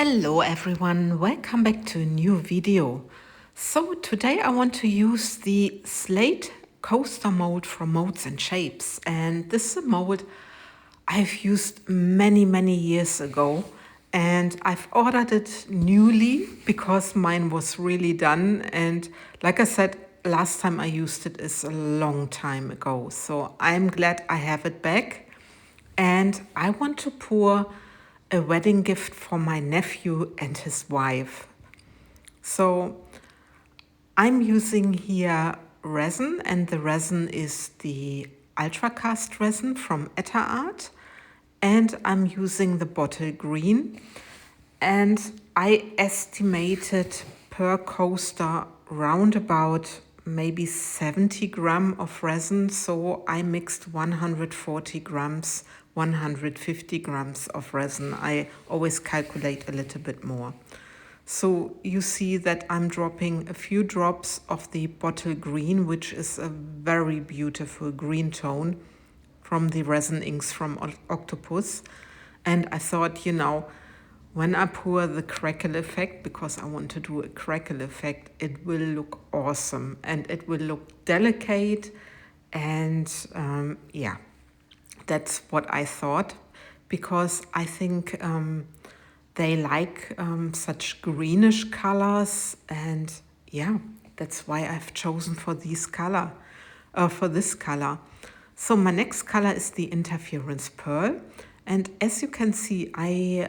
Hello everyone, welcome back to a new video. So today I want to use the Slate Coaster Mold from MoldsandShapes, and this is a mold I've used many years ago, and I've ordered it newly because mine was really done, and like I said, last time I used it is a long time ago, so I'm glad I have it back. And I want to pour a wedding gift for my nephew and his wife. So I'm using here resin, and the resin is the ultracast resin from Etta Art, and I'm using the bottle green, and I estimated per coaster round about maybe 70 gram of resin, so I mixed 140 grams, 150 grams of resin. I always calculate a little bit more. So you see that I'm dropping a few drops of the bottle green, which is a very beautiful green tone from the resin inks from Octopus. And I thought, when I pour the crackle effect, because I want to do a crackle effect, it will look awesome and it will look delicate. And that's what I thought, because I think they like such greenish colors, and that's why I've chosen for this color. So my next color is the Interference Pearl, and as you can see, I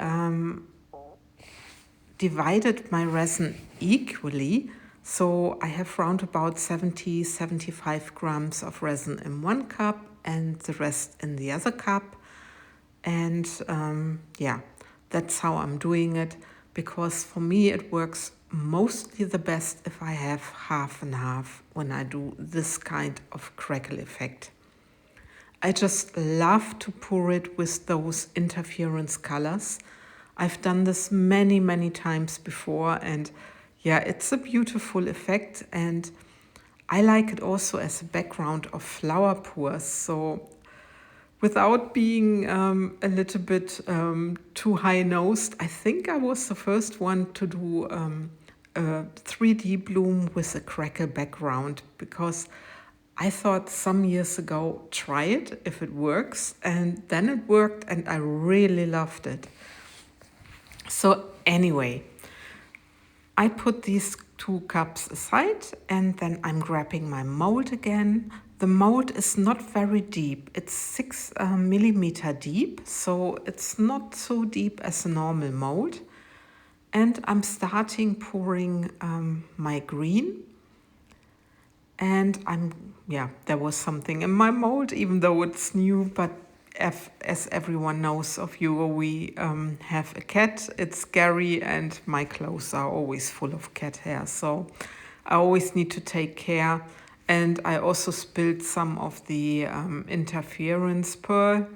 divided my resin equally. So I have round about 75 grams of resin in one cup and the rest in the other cup. And that's how I'm doing it, because for me it works mostly the best if I have half and half when I do this kind of crackle effect. I just love to pour it with those interference colors. I've done this many times before, and it's a beautiful effect, and I like it also as a background of flower pours. So without being a little bit too high-nosed, I think I was the first one to do a 3D bloom with a crackle background, because I thought some years ago, try it if it works, and then it worked and I really loved it. So anyway, I put these 2 cups aside, and then I'm grabbing my mold again. The mold is not very deep. It's 6 millimeter deep, so it's not so deep as a normal mold. And I'm starting pouring my green. And there was something in my mold, even though it's new, but as everyone knows of you, we have a cat. It's scary, and my clothes are always full of cat hair, so I always need to take care. And I also spilled some of the interference pearl,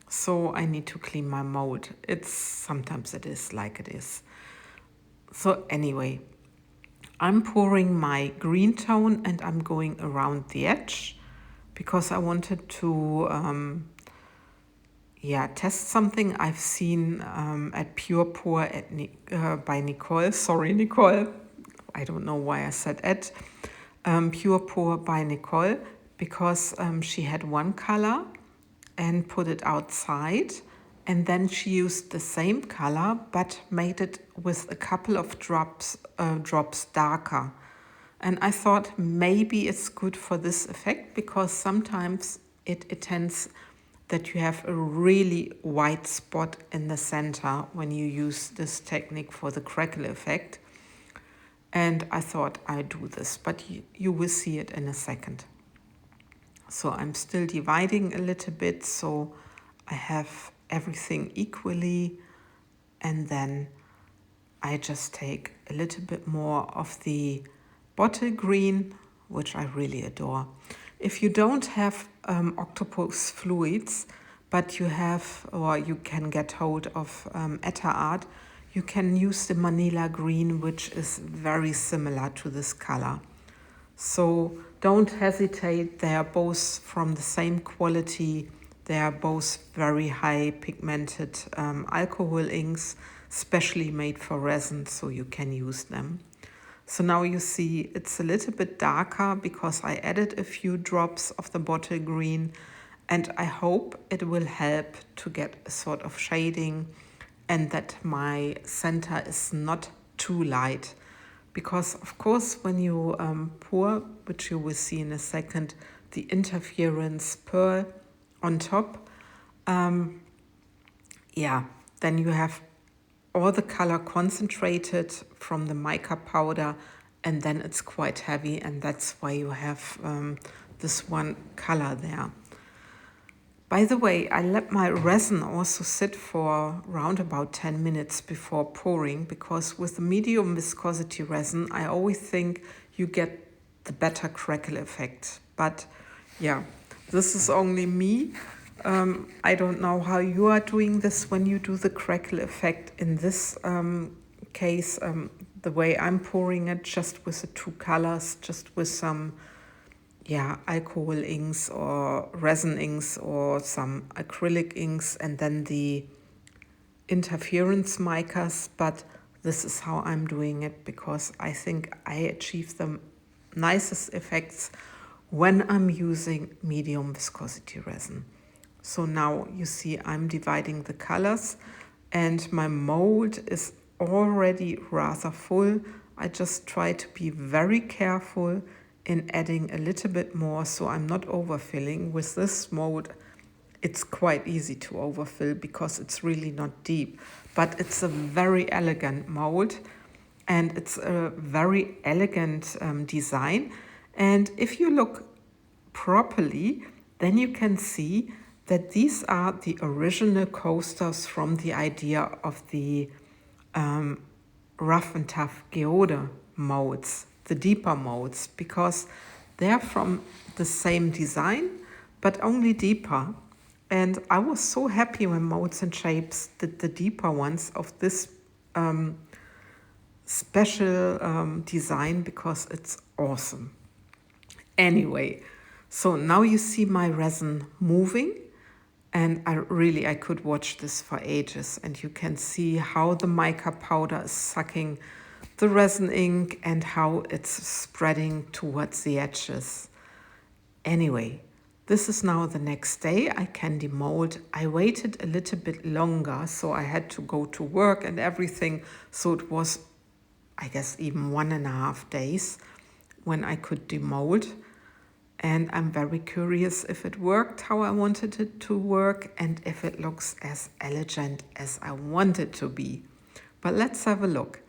so I need to clean my mold. Sometimes it is like it is. So anyway, I'm pouring my green tone and I'm going around the edge, because I wanted to test something I've seen at Pure Pour by Nicole. Sorry, Nicole. I don't know why I said at. Pure Pour by Nicole, because she had one color and put it outside, and then she used the same color but made it with a couple of drops darker. And I thought maybe it's good for this effect, because sometimes it tends that you have a really white spot in the center when you use this technique for the crackle effect. And I thought I'd do this, but you will see it in a second. So I'm still dividing a little bit, so I have everything equally, and then I just take a little bit more of the bottle green, which I really adore. If you don't have octopus fluids, but you have, or you can get hold of Etta Art, you can use the Manila green, which is very similar to this color. So don't hesitate, they are both from the same quality, They are both very high pigmented alcohol inks, specially made for resin, so you can use them. So now you see it's a little bit darker because I added a few drops of the bottle green, and I hope it will help to get a sort of shading and that my center is not too light. Because of course when you pour, which you will see in a second, the interference pearl on top, then you have all the color concentrated from the mica powder, and then it's quite heavy, and that's why you have this one color there. By the way, I let my resin also sit for around about 10 minutes before pouring, because with the medium viscosity resin, I always think you get the better crackle effect. But yeah, this is only me. I don't know how you are doing this when you do the crackle effect. In this case, the way I'm pouring it, just with the two colors, just with some alcohol inks or resin inks or some acrylic inks, and then the interference micas. But this is how I'm doing it, because I think I achieve the nicest effects when I'm using medium viscosity resin. So now you see I'm dividing the colors, and my mold is already rather full. I just try to be very careful in adding a little bit more, so I'm not overfilling. With this mold, it's quite easy to overfill because it's really not deep. But it's a very elegant mold, and it's a very elegant design. And if you look properly, then you can see that these are the original coasters from the idea of the rough and tough geode molds, the deeper molds, because they're from the same design, but only deeper. And I was so happy when MoldsandShapes did the deeper ones of this special design, because it's awesome. Anyway, so now you see my resin moving, and I could watch this for ages, and you can see how the mica powder is sucking the resin ink and how it's spreading towards the edges. Anyway, this is now the next day. I can demold. I waited a little bit longer, so I had to go to work and everything. So it was, I guess, even 1.5 days when I could demold. And I'm very curious if it worked how I wanted it to work, and if it looks as elegant as I want it to be. But let's have a look.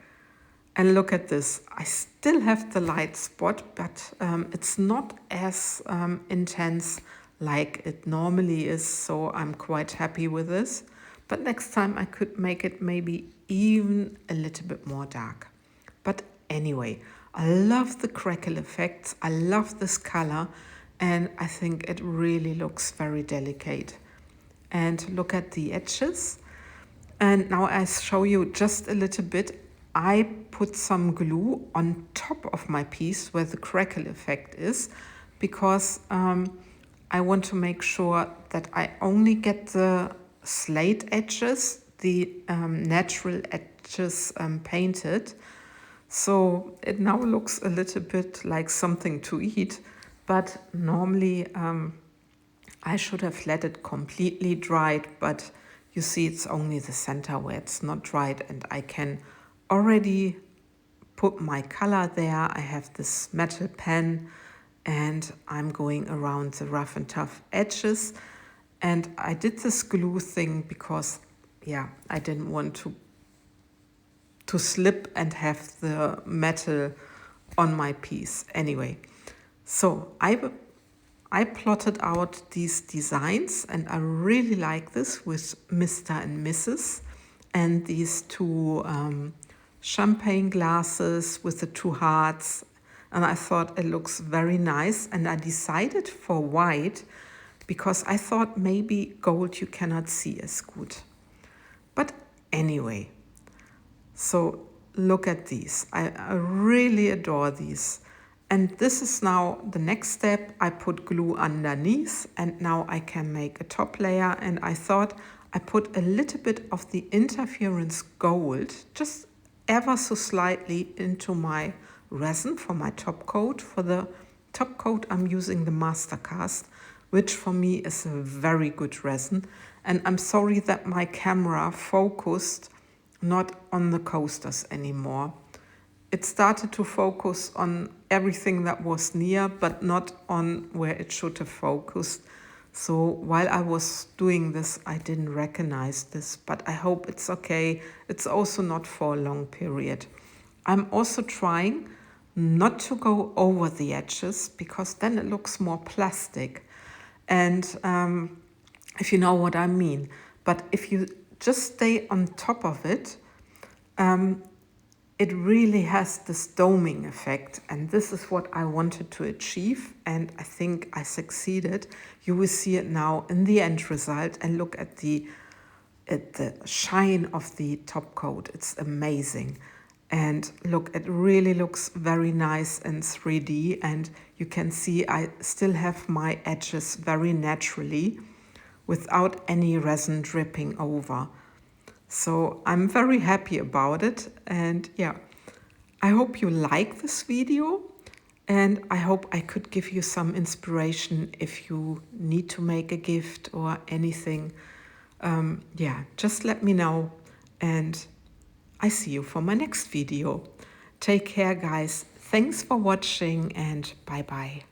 And look at this. I still have the light spot, but it's not as intense like it normally is, so I'm quite happy with this. But next time I could make it maybe even a little bit more dark. But anyway, I love the crackle effects. I love this color, and I think it really looks very delicate. And look at the edges. And now I show you just a little bit. I put some glue on top of my piece where the crackle effect is, because I want to make sure that I only get the slate edges, the natural edges painted. So it now looks a little bit like something to eat, but normally I should have let it completely dried, but you see it's only the center where it's not dried, and I can already put my color there. I have this metal pen, and I'm going around the rough and tough edges. And I did this glue thing because, I didn't want to slip and have the metal on my piece. Anyway, so I plotted out these designs, and I really like this with Mr. and Mrs. and these two champagne glasses with the two hearts, and I thought it looks very nice. And I decided for white because I thought maybe gold you cannot see as good. But anyway, so look at these. I really adore these. And this is now the next step. I put glue underneath and now I can make a top layer. And I thought I put a little bit of the interference gold, just ever so slightly, into my resin for my top coat. For the top coat, I'm using the Mastercast, which for me is a very good resin. And I'm sorry that my camera focused not on the coasters anymore. It started to focus on everything that was near, but not on where it should have focused. So while I was doing this, I didn't recognize this, but I hope it's okay. It's also not for a long period. I'm also trying not to go over the edges because then it looks more plastic. And if you know what I mean. But if you just stay on top of it, it really has this doming effect, and this is what I wanted to achieve, and I think I succeeded. You will see it now in the end result, and look at the shine of the top coat. It's amazing. And look, it really looks very nice in 3D, and you can see I still have my edges very naturally without any resin dripping over. So I'm very happy about it, and yeah, I hope you like this video, and I hope I could give you some inspiration if you need to make a gift or anything. Yeah, just let me know, and I see you for my next video. Take care, guys. Thanks for watching, and bye-bye.